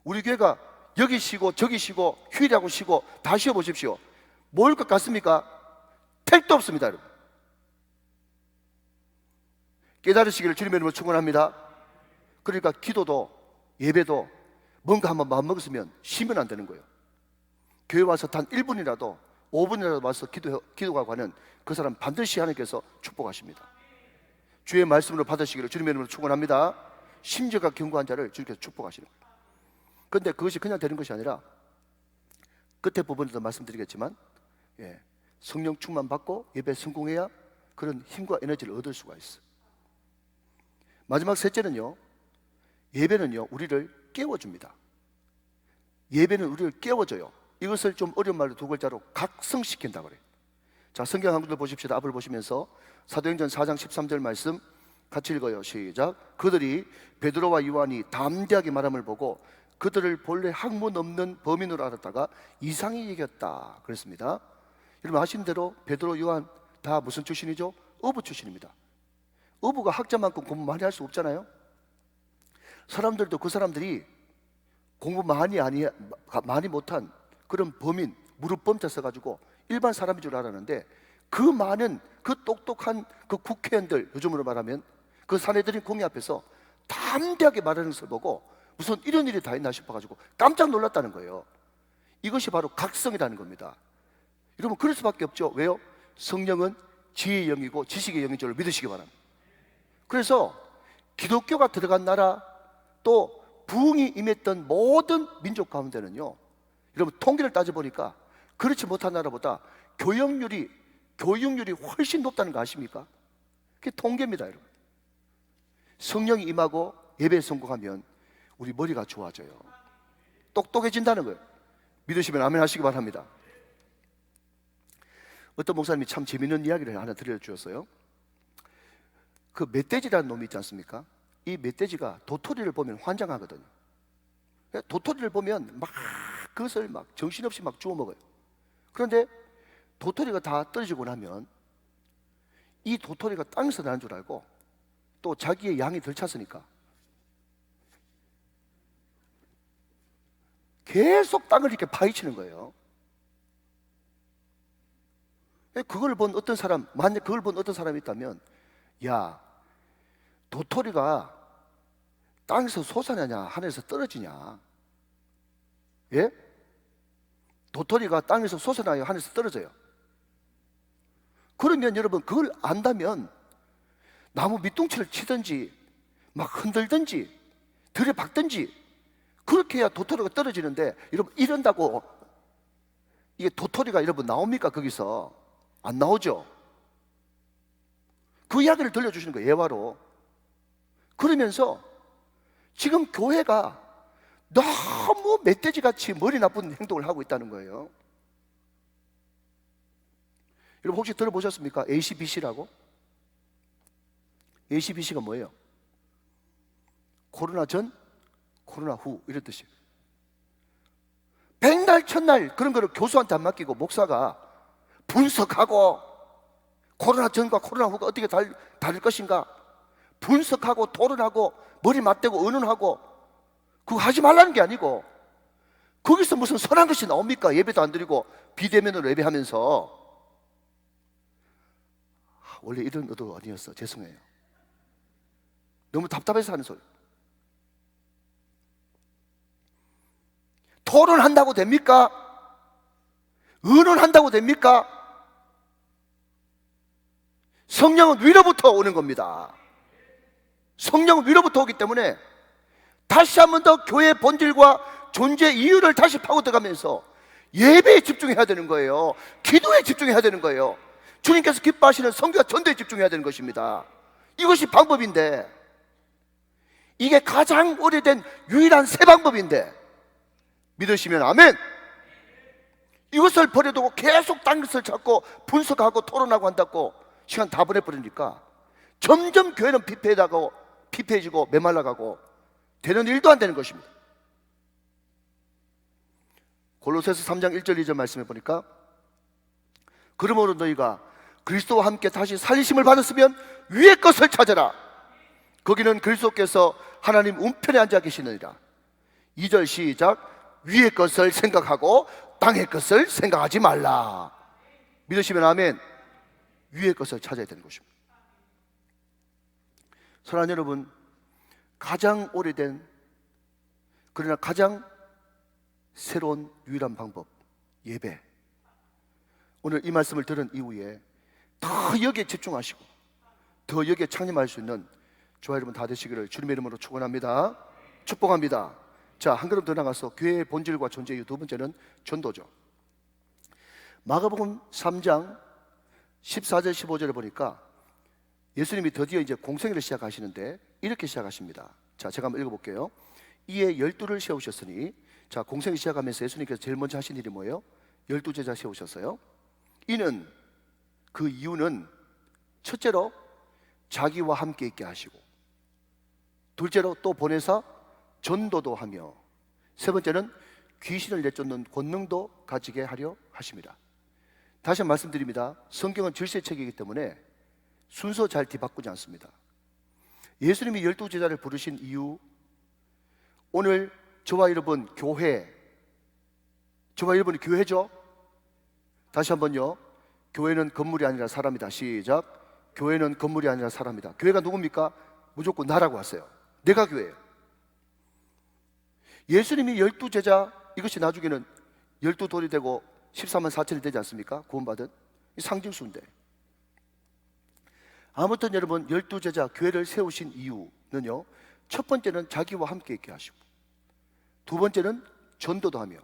우리 교회가 여기 쉬고 저기 쉬고 휴일하고 쉬고 다 쉬어보십시오. 뭘 것 같습니까? 택도 없습니다, 여러분. 깨달으시기를 주님의 이름으로 축원합니다. 그러니까 기도도 예배도 뭔가 한번 마음먹었으면 쉬면 안 되는 거예요. 교회 와서 단 1분이라도 5분이라도 와서 기도하고 하는 그 사람 반드시 하나님께서 축복하십니다. 주의 말씀으로 받으시기를 주님의 이름으로 축원합니다. 심지가 견고한 자를 주님께서 축복하시는 거예요. 그런데 그것이 그냥 되는 것이 아니라, 끝에 부분에도 말씀드리겠지만, 성령 충만 받고 예배 성공해야 그런 힘과 에너지를 얻을 수가 있어요. 마지막 셋째는요, 예배는요 우리를 깨워줍니다. 예배는 우리를 깨워줘요. 이것을 좀 어려운 말로 두 글자로 각성시킨다 그래요. 자, 성경 한 군데 보십시다. 앞을 보시면서 사도행전 4장 13절 말씀 같이 읽어요. 시작. 그들이 베드로와 요한이 담대하게 말함을 보고 그들을 본래 학문 없는 범인으로 알았다가 이상히 여겼다 그랬습니다. 여러분 아시는 대로 베드로, 요한 다 무슨 출신이죠? 어부 출신입니다. 어부가 학자만큼 공부 많이 할 수 없잖아요. 사람들도 그 사람들이 공부 많이 못한 그런 범인, 무릎범자 써가지고 일반 사람인 줄 알았는데, 그 많은 그 똑똑한 그 국회의원들, 요즘으로 말하면 그 사내들인 공의 앞에서 담대하게 말하는 것을 보고 무슨 이런 일이 다 있나 싶어가지고 깜짝 놀랐다는 거예요. 이것이 바로 각성이라는 겁니다. 여러분 그럴 수밖에 없죠. 왜요? 성령은 지혜의 영이고 지식의 영인 줄을 믿으시기 바랍니다. 그래서 기독교가 들어간 나라, 또 부흥이 임했던 모든 민족 가운데는요, 여러분 통계를 따져보니까 그렇지 못한 나라보다 교육률이 훨씬 높다는 거 아십니까? 그게 통계입니다, 여러분. 성령이 임하고 예배에 성공하면 우리 머리가 좋아져요. 똑똑해진다는 거예요. 믿으시면 아멘 하시기 바랍니다. 어떤 목사님이 참 재밌는 이야기를 하나 들려주었어요. 그 멧돼지라는 놈이 있지 않습니까? 이 멧돼지가 도토리를 보면 환장하거든요. 도토리를 보면 막 그것을 막 정신없이 막 주워 먹어요. 그런데 도토리가 다 떨어지고 나면 이 도토리가 땅에서 나는 줄 알고, 또 자기의 양이 덜 찼으니까 계속 땅을 이렇게 파헤치는 거예요. 그걸 본 어떤 사람, 만약 그걸 본 어떤 사람이 있다면, 야, 도토리가 땅에서 솟아나냐 하늘에서 떨어지냐? 예? 도토리가 땅에서 솟아나야 하늘에서 떨어져요. 그러면 여러분 그걸 안다면 나무 밑둥치를 치든지 막 흔들든지 들여박든지 그렇게 해야 도토리가 떨어지는데, 여러분 이런다고 이게 도토리가 여러분 나옵니까? 거기서 안 나오죠. 그 이야기를 들려주시는 거예요, 예화로. 그러면서 지금 교회가 너무 멧돼지같이 머리 나쁜 행동을 하고 있다는 거예요. 여러분 혹시 들어보셨습니까? ACBC라고? ACBC가 뭐예요? 코로나 전, 코로나 후 이런 뜻이에요. 백날 첫날 그런 거를 교수한테 안 맡기고 목사가 분석하고, 코로나 전과 코로나 후가 어떻게 다를 것인가 분석하고 토론하고 머리 맞대고 의논하고, 그거 하지 말라는 게 아니고 거기서 무슨 선한 것이 나옵니까? 예배도 안 드리고 비대면으로 예배하면서. 원래 이런 의도 아니었어. 죄송해요. 너무 답답해서 하는 소리. 토론한다고 됩니까? 의논한다고 됩니까? 성령은 위로부터 오는 겁니다. 성령은 위로부터 오기 때문에 다시 한 번 더 교회의 본질과 존재 이유를 다시 파고 들어가면서 예배에 집중해야 되는 거예요. 기도에 집중해야 되는 거예요. 주님께서 기뻐하시는 성교와 전도에 집중해야 되는 것입니다. 이것이 방법인데, 이게 가장 오래된 유일한 새 방법인데, 믿으시면 아멘. 이것을 버려두고 계속 딴 것을 찾고 분석하고 토론하고 한다고 시간 다 보내버리니까 점점 교회는 피폐해지고 메말라가고 되는 일도 안 되는 것입니다. 골로새서 3장 1절 2절 말씀해 보니까, 그러므로 너희가 그리스도와 함께 다시 살리심을 받았으면 위의 것을 찾아라. 거기는 그리스도께서 하나님 우편에 앉아 계시느니라. 2절 시작. 위의 것을 생각하고 땅의 것을 생각하지 말라. 믿으시면 아멘. 위의 것을 찾아야 되는 것입니다. 사랑하는 여러분, 가장 오래된 그러나 가장 새로운 유일한 방법, 예배. 오늘 이 말씀을 들은 이후에 더 여기에 집중하시고 더 여기에 창림할 수 있는 저와 여러분 다 되시기를 주님의 이름으로 축원합니다. 축복합니다. 자, 한 걸음 더 나가서 교회의 본질과 존재 이유, 두 번째는 전도죠. 마가복음 3장 14절 15절을 보니까 예수님이 드디어 이제 공생애를 시작하시는데 이렇게 시작하십니다. 자, 제가 한번 읽어볼게요. 이에 12를 세우셨으니, 자, 공생을 시작하면서 예수님께서 제일 먼저 하신 일이 뭐예요? 12 제자 세우셨어요. 이는, 그 이유는 첫째로 자기와 함께 있게 하시고, 둘째로 또 보내사 전도도 하며, 세 번째는 귀신을 내쫓는 권능도 가지게 하려 하십니다. 다시 한번 말씀드립니다. 성경은 질서책이기 때문에 순서 잘 뒤바꾸지 않습니다. 예수님이 12 제자를 부르신 이유, 오늘 저와 여러분 교회, 저와 여러분이 교회죠? 다시 한번요. 교회는 건물이 아니라 사람이다. 시작. 교회는 건물이 아니라 사람이다. 교회가 누굽니까? 무조건 나라고 하세요. 내가 교회예요. 예수님이 12 제자, 이것이 나중에는 12돌이 되고 14만 4천이 되지 않습니까? 구원받은 상징수인데, 아무튼 여러분 12 제자 교회를 세우신 이유는요, 첫 번째는 자기와 함께 있게 하시고, 두 번째는 전도도 하며,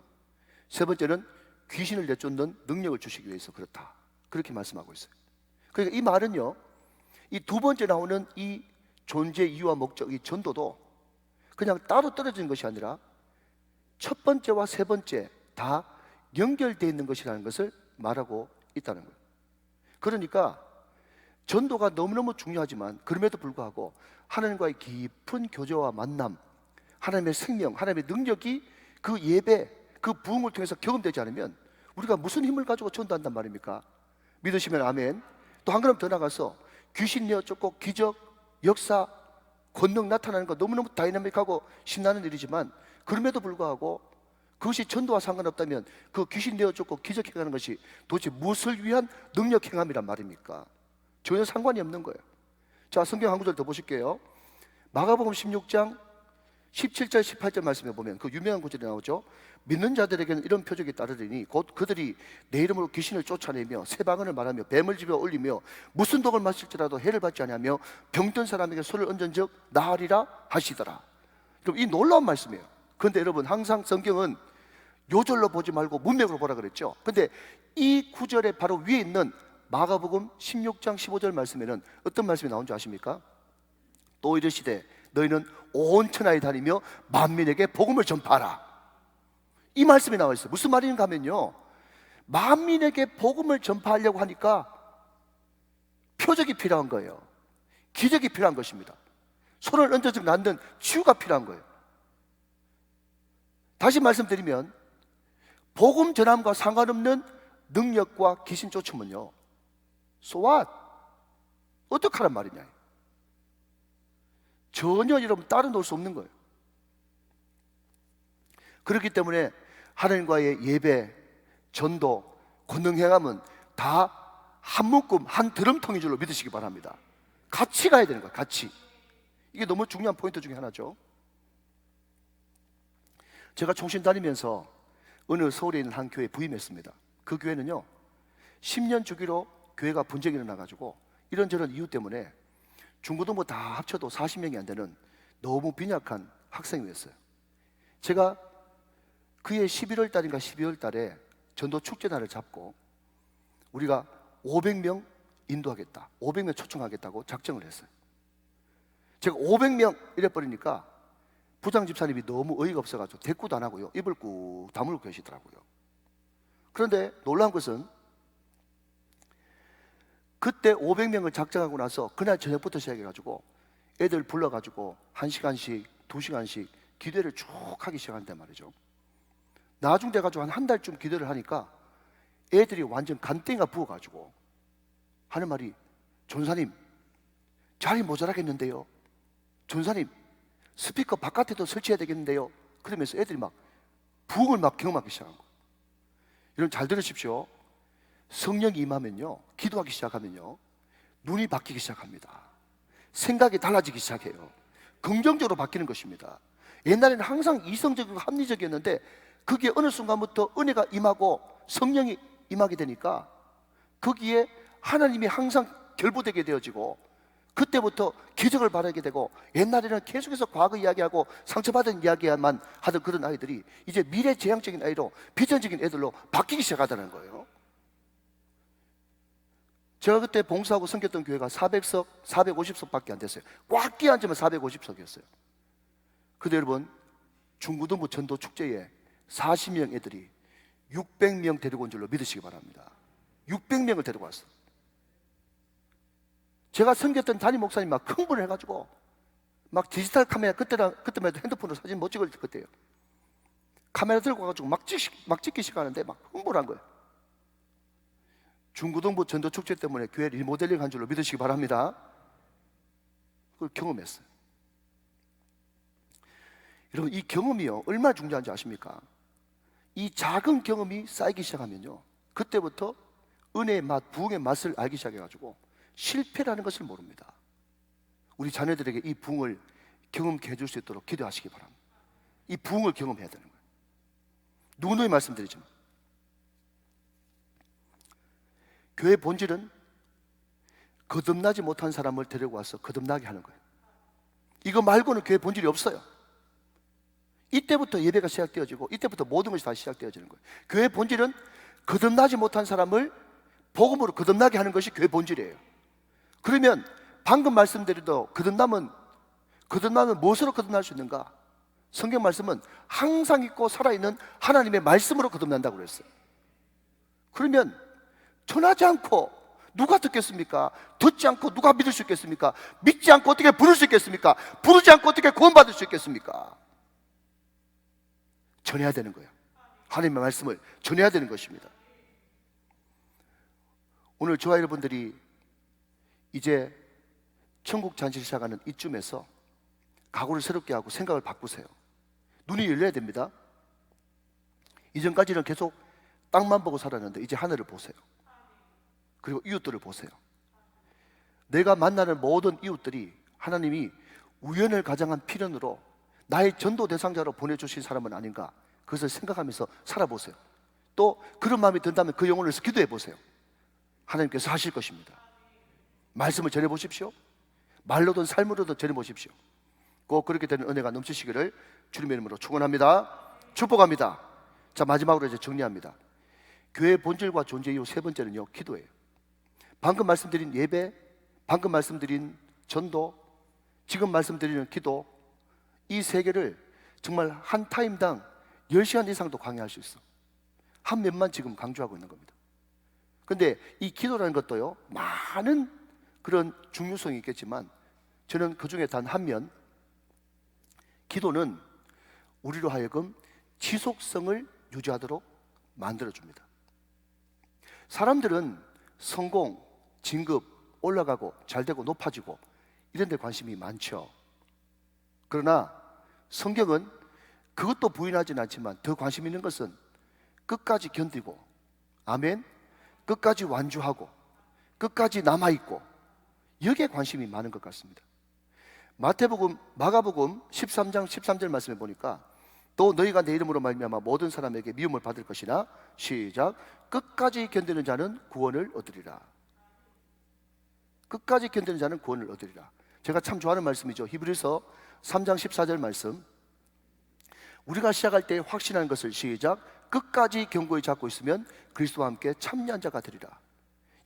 세 번째는 귀신을 내쫓는 능력을 주시기 위해서 그렇다, 그렇게 말씀하고 있어요. 그러니까 이 말은요, 이 두 번째 나오는 이 존재 이유와 목적, 이 전도도 그냥 따로 떨어진 것이 아니라 첫 번째와 세 번째 다 연결되어 있는 것이라는 것을 말하고 있다는 거예요. 그러니까 전도가 너무너무 중요하지만 그럼에도 불구하고 하나님과의 깊은 교제와 만남, 하나님의 생명, 하나님의 능력이 그 예배, 그 부흥을 통해서 경험되지 않으면 우리가 무슨 힘을 가지고 전도한단 말입니까? 믿으시면 아멘. 또 한 걸음 더 나가서 귀신 내어쫓고 기적, 역사, 권능 나타나는 거 너무너무 다이나믹하고 신나는 일이지만 그럼에도 불구하고 그것이 전도와 상관없다면 그 귀신 내어쫓고 기적 행하는 것이 도대체 무엇을 위한 능력 행함이란 말입니까? 전혀 상관이 없는 거예요. 자, 성경 한 구절 더 보실게요. 마가복음 16장 17절 18절 말씀에 보면 그 유명한 구절이 나오죠. 믿는 자들에게는 이런 표적이 따르리니 곧 그들이 내 이름으로 귀신을 쫓아내며 새 방언을 말하며 뱀을 집어 올리며 무슨 독을 마실지라도 해를 받지 아니하며 병든 사람에게 손을 얹은즉 나으리라 하시더라. 그럼 이 놀라운 말씀이에요. 그런데 여러분, 항상 성경은 요절로 보지 말고 문맥으로 보라 그랬죠. 근데 이 구절의 바로 위에 있는 마가복음 16장 15절 말씀에는 어떤 말씀이 나온 줄 아십니까? 또 이르시되 너희는 온 천하에 다니며 만민에게 복음을 전파하라. 이 말씀이 나와 있어요. 무슨 말인가 하면요, 만민에게 복음을 전파하려고 하니까 표적이 필요한 거예요. 기적이 필요한 것입니다. 손을 얹어서 낫는 치유가 필요한 거예요. 다시 말씀드리면 복음 전함과 상관없는 능력과 귀신 쫓으면요, so what? 어떡하란 말이냐. 전혀 여러분 따로 놀 수 없는 거예요. 그렇기 때문에 하나님과의 예배, 전도, 권능 행함은 다 한 묶음, 한 드럼통인 줄로 믿으시기 바랍니다. 같이 가야 되는 거예요. 같이. 이게 너무 중요한 포인트 중에 하나죠. 제가 총신 다니면서 어느 서울에 있는 한 교회에 부임했습니다. 그 교회는요, 10년 주기로 교회가 분쟁이 일어나가지고 이런저런 이유 때문에 중고등부 다 합쳐도 40명이 안 되는 너무 빈약한 학생이었어요. 제가 그해 11월 달인가 12월 달에 전도 축제날을 잡고 우리가 500명 인도하겠다, 500명 초청하겠다고 작정을 했어요. 제가 500명 이래버리니까 부장 집사님이 너무 어이가 없어가지고 대꾸도 안 하고요, 입을 꾹 다물고 계시더라고요. 그런데 놀라운 것은 그때 500명을 작정하고 나서 그날 저녁부터 시작해가지고 애들 불러가지고 1시간씩 2시간씩 기도를 쭉 하기 시작한단 말이죠. 나중 돼가지고 한 달쯤 기도를 하니까 애들이 완전 간땡이가 부어가지고 하는 말이, 전사님 자리 모자라겠는데요, 전사님 스피커 바깥에도 설치해야 되겠는데요. 그러면서 애들이 막 부흥을 막 경험하기 시작한 거예요. 여러분 잘 들으십시오. 성령이 임하면요, 기도하기 시작하면요, 눈이 바뀌기 시작합니다. 생각이 달라지기 시작해요. 긍정적으로 바뀌는 것입니다. 옛날에는 항상 이성적이고 합리적이었는데 그게 어느 순간부터 은혜가 임하고 성령이 임하게 되니까 거기에 하나님이 항상 결부되게 되어지고 그때부터 기적을 바라게 되고, 옛날에는 계속해서 과거 이야기하고 상처받은 이야기만 하던 그런 아이들이 이제 미래지향적인 아이로, 비전적인 애들로 바뀌기 시작하다는 거예요. 제가 그때 봉사하고 섬겼던 교회가 400석, 450석밖에 안 됐어요. 꽉 끼얹으면 450석이었어요. 근데 여러분, 중고등부 전도 축제에 40명 애들이 600명 데리고 온 줄로 믿으시기 바랍니다. 600명을 데리고 왔어요. 제가 섬겼던 담임 목사님 막 흥분을 해가지고 막 디지털 카메라, 그때만 해도 핸드폰으로 사진 못 찍을 때예요. 카메라 들고 와가지고 막 찍기 시작하는데 막 흥분한 거예요. 중고등부 전도 축제 때문에 교회 리모델링 한 줄로 믿으시기 바랍니다. 그걸 경험했어요. 여러분, 이 경험이요 얼마나 중요한지 아십니까? 이 작은 경험이 쌓이기 시작하면요, 그때부터 은혜의 맛, 부흥의 맛을 알기 시작해가지고 실패라는 것을 모릅니다. 우리 자녀들에게 이 부흥을 경험케 해줄 수 있도록 기도하시기 바랍니다. 이 부흥을 경험해야 되는 거예요. 누구누이 말씀드리지만 교회의 본질은 거듭나지 못한 사람을 데리고 와서 거듭나게 하는 거예요. 이거 말고는 교회 본질이 없어요. 이때부터 예배가 시작되어지고 이때부터 모든 것이 다시 시작되어지는 거예요. 교회의 본질은 거듭나지 못한 사람을 복음으로 거듭나게 하는 것이 교회의 본질이에요. 그러면 방금 말씀드린 거듭나면 무엇으로 거듭날 수 있는가? 성경 말씀은 항상 있고 살아있는 하나님의 말씀으로 거듭난다고 그랬어요. 그러면 전하지 않고 누가 듣겠습니까? 듣지 않고 누가 믿을 수 있겠습니까? 믿지 않고 어떻게 부를 수 있겠습니까? 부르지 않고 어떻게 구원받을 수 있겠습니까? 전해야 되는 거예요. 하나님의 말씀을 전해야 되는 것입니다. 오늘 저와 여러분들이 이제 천국 잔치를 시작하는 이쯤에서 각오를 새롭게 하고 생각을 바꾸세요. 눈이 열려야 됩니다. 이전까지는 계속 땅만 보고 살았는데 이제 하늘을 보세요. 그리고 이웃들을 보세요. 내가 만나는 모든 이웃들이 하나님이 우연을 가장한 필연으로 나의 전도 대상자로 보내주신 사람은 아닌가, 그것을 생각하면서 살아보세요. 또 그런 마음이 든다면 그 영혼을 위해서 기도해 보세요. 하나님께서 하실 것입니다. 말씀을 전해보십시오. 말로든 삶으로든 전해보십시오. 꼭 그렇게 되는 은혜가 넘치시기를 주님의 이름으로 축원합니다. 축복합니다. 자, 마지막으로 이제 정리합니다. 교회의 본질과 존재 이유 세 번째는요, 기도예요. 방금 말씀드린 예배, 방금 말씀드린 전도, 지금 말씀드리는 기도, 이 세 개를 정말 한 타임당 10시간 이상도 강의할 수 있어. 한 면만 지금 강조하고 있는 겁니다. 근데 이 기도라는 것도요, 많은 그런 중요성이 있겠지만 저는 그 중에 단 한 면, 기도는 우리로 하여금 지속성을 유지하도록 만들어줍니다. 사람들은 성공, 진급, 올라가고 잘되고 높아지고 이런 데 관심이 많죠. 그러나 성경은 그것도 부인하지는 않지만 더 관심 있는 것은 끝까지 견디고, 아멘, 끝까지 완주하고 끝까지 남아있고, 여기에 관심이 많은 것 같습니다. 마태복음, 마가복음 13장 13절 말씀에 보니까 또 너희가 내 이름으로 말미암아 모든 사람에게 미움을 받을 것이나, 시작, 끝까지 견디는 자는 구원을 얻으리라. 끝까지 견디는 자는 구원을 얻으리라. 제가 참 좋아하는 말씀이죠. 히브리서 3장 14절 말씀, 우리가 시작할 때 확신하는 것을, 시작, 끝까지 견고히 잡고 있으면 그리스도와 함께 참여한 자가 되리라.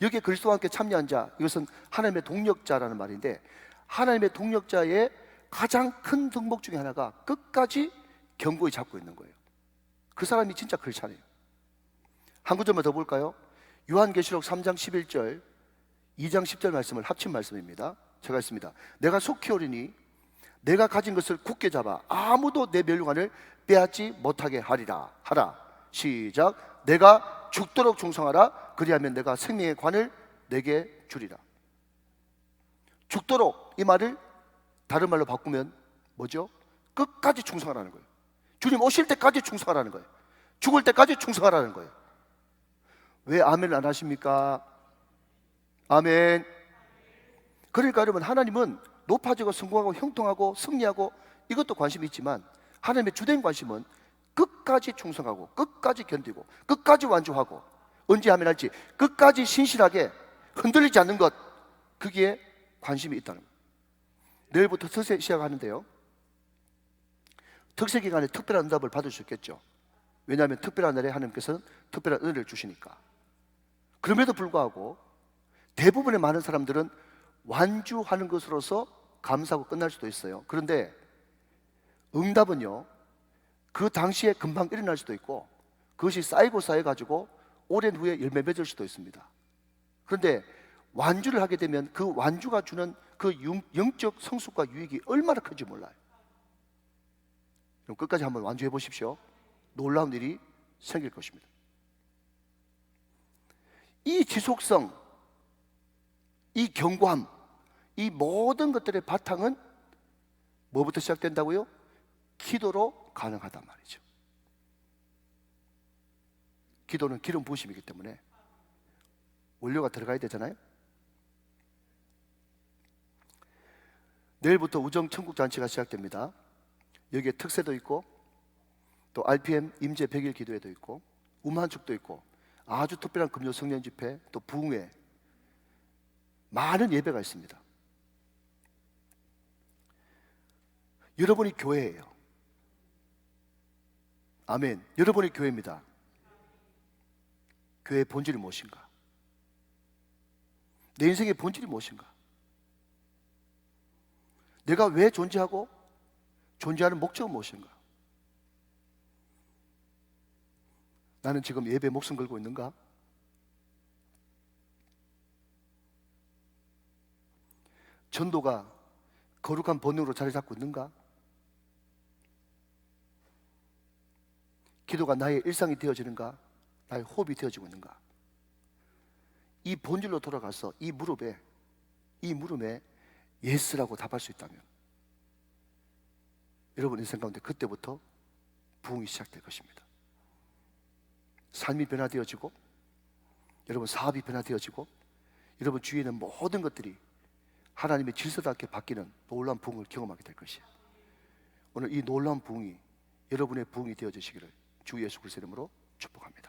여기에 그리스도와 함께 참여한 자, 이것은 하나님의 동력자라는 말인데, 하나님의 동력자의 가장 큰 덕목 중에 하나가 끝까지 견고히 잡고 있는 거예요. 그 사람이 진짜 크리스찬이에요. 한 구절만 더 볼까요? 요한계시록 3장 11절, 2장 10절 말씀을 합친 말씀입니다. 제가 했습니다. 내가 속히 오리니 내가 가진 것을 굳게 잡아 아무도 내 멸류관을 빼앗지 못하게 하리라. 하라. 시작. 내가 죽도록 충성하라. 그리하면 내가 생명의 관을 내게 주리라. 죽도록, 이 말을 다른 말로 바꾸면 뭐죠? 끝까지 충성하라는 거예요. 주님 오실 때까지 충성하라는 거예요. 죽을 때까지 충성하라는 거예요. 왜 아멘을 안 하십니까? 아멘. 그러니까 여러분, 하나님은 높아지고 성공하고 형통하고 승리하고 이것도 관심이 있지만, 하나님의 주된 관심은 끝까지 충성하고 끝까지 견디고 끝까지 완주하고, 언제 하면 할지 끝까지 신실하게 흔들리지 않는 것, 거기에 관심이 있다는 거예요. 내일부터 특세 시작하는데요, 특세 기간에 특별한 응답을 받을 수 있겠죠. 왜냐하면 특별한 날에 하나님께서는 특별한 은혜를 주시니까. 그럼에도 불구하고 대부분의 많은 사람들은 완주하는 것으로서 감사하고 끝날 수도 있어요. 그런데 응답은요, 그 당시에 금방 일어날 수도 있고, 그것이 쌓이고 쌓여가지고 오랜 후에 열매 맺을 수도 있습니다. 그런데 완주를 하게 되면 그 완주가 주는 그 영적 성숙과 유익이 얼마나 큰지 몰라요. 그럼 끝까지 한번 완주해 보십시오. 놀라운 일이 생길 것입니다. 이 지속성, 이 견고함, 이 모든 것들의 바탕은 뭐부터 시작된다고요? 기도로 가능하단 말이죠. 기도는 기름 부으심이기 때문에 원료가 들어가야 되잖아요. 내일부터 우정 천국 잔치가 시작됩니다. 여기에 특세도 있고, 또 RPM 임재 100일 기도회도 있고, 우만축도 있고, 아주 특별한 금요 성령 집회, 또 부흥회, 많은 예배가 있습니다. 여러분이 교회예요. 아멘. 여러분이 교회입니다. 교회의 본질이 무엇인가? 내 인생의 본질이 무엇인가? 내가 왜 존재하고 존재하는 목적은 무엇인가? 나는 지금 예배에 목숨 걸고 있는가? 전도가 거룩한 본능으로 자리 잡고 있는가? 기도가 나의 일상이 되어지는가? 나의 호흡이 되어지고 있는가? 이 본질로 돌아가서 이 물음에 예스라고 답할 수 있다면, 여러분 인생 가운데 그때부터 부흥이 시작될 것입니다. 삶이 변화되어지고, 여러분 사업이 변화되어지고, 여러분 주위에 있는 모든 것들이 하나님의 질서답게 바뀌는 놀라운 부흥을 경험하게 될 것이에요. 오늘 이 놀라운 부흥이 여러분의 부흥이 되어지시기를 주 예수 그리스도 이름으로 축복합니다.